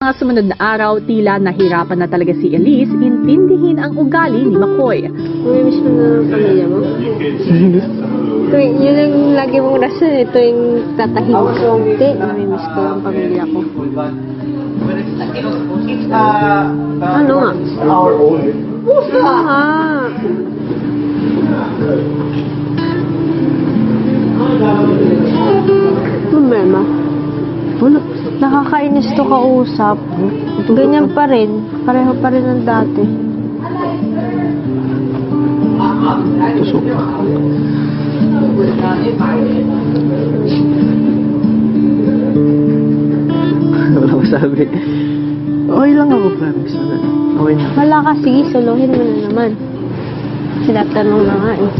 Mga sumunod na araw, tila nahirapan na talaga si Elise intindihin ang ugali ni McCoy. Namimiss mo na ang pamilya mo? Yun ang lagi mong rason. Ito yung tatahimik ko. Hindi, namimiss ko ang pamilya ko. Ano nga? Ah. Problema? Wala. Nakakainis to kausap. Ganyan pa rin. Pareho pa rin ng dati. Tusok. Wala masabi. Okay lang ako, promise. Okay na. Wala ka, sige, solohin mo na naman. Sinatanong na nga eh.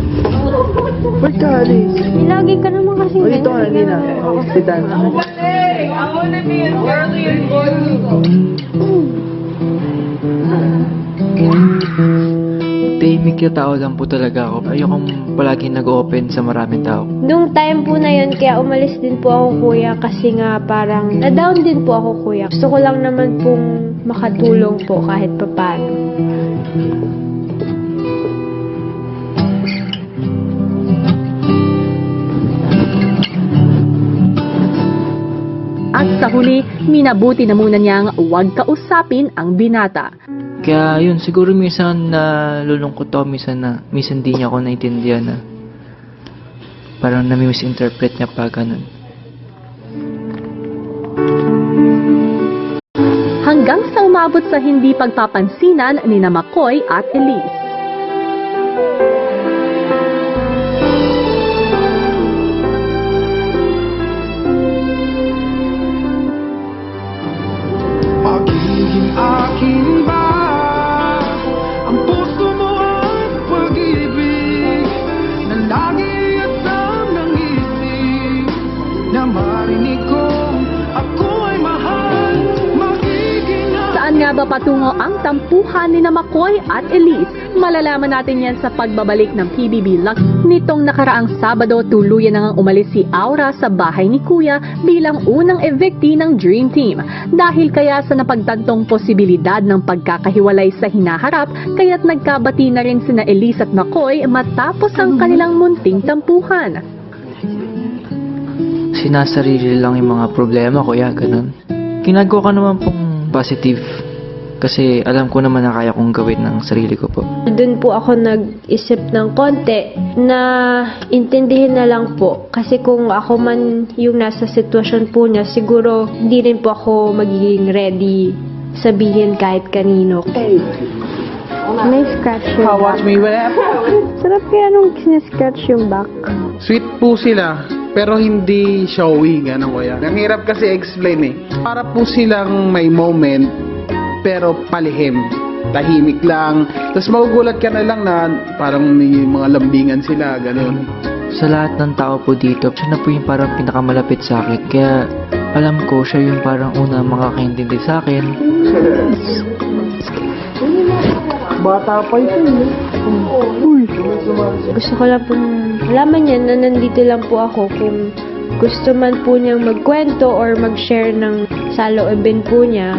Ba't ka, Alice? Lagi ka naman kasi O, dito ka, Lina. Sit down. I want to be as girly as Tahimik yung tao lang po talaga ako. Ayokong palagi nag-open sa maraming tao. Nung time po na yun, kaya umalis din po ako, kuya, kasi nga parang na-down din po ako, kuya. Gusto ko lang naman pong makatulong po kahit papano. At sa huli, minabuti na muna niyang huwag kausapin ang binata. Kaya yun, siguro minsan na lulungkot ako, minsan di niya ako naintindihan na parang nami-misinterpret niya pa ganun. Hanggang sa umabot sa hindi pagpapansinan ni na McCoy at Elise. Magiging akin ba ang puso mo at pag-ibig na lagi asam ng isip na marinig kong ako ay mahal. Magiging Saan nga ba patungo ang tampuhan ni na McCoy at Elise? Malalaman natin yan sa pagbabalik ng PBB Lux. Nitong nakaraang Sabado, tuluyan na ngang umalis si Aura sa bahay ni Kuya bilang unang evictee ng Dream Team. Dahil kaya sa napagtantong posibilidad ng pagkakahiwalay sa hinaharap, kaya't nagkabati na rin sina Elise at McCoy matapos ang kanilang munting tampuhan. Sinasarili lang yung mga problema, kuya, ganun. Ginagawa ka naman pong positive. Kasi alam ko naman na kaya kong gawin ng sarili ko po. Doon po ako nag-isip ng konti na intindihin na lang po. Kasi kung ako man yung nasa sitwasyon po niya, siguro hindi rin po ako magiging ready sabihin kahit kanino. May scratch yung How watch me with that? Sarap kaya nung sinescratch yung back. Sweet po sila, pero hindi showy, ganun kuya. Ang hirap kasi explain eh. Para po silang may moment, pero palihim. Tahimik lang. Tapos magugulat ka na lang na parang may mga lambingan sila, ganun. Sa lahat ng tao po dito, siya na po yung parang pinakamalapit sa akin. Kaya alam ko, siya yung parang una makakaintindi sa akin. Bata pa ito eh. Gusto ko lang pong alaman niya na nandito lang po ako kung gusto man po niyang magkwento or mag-share ng saloobin po niya.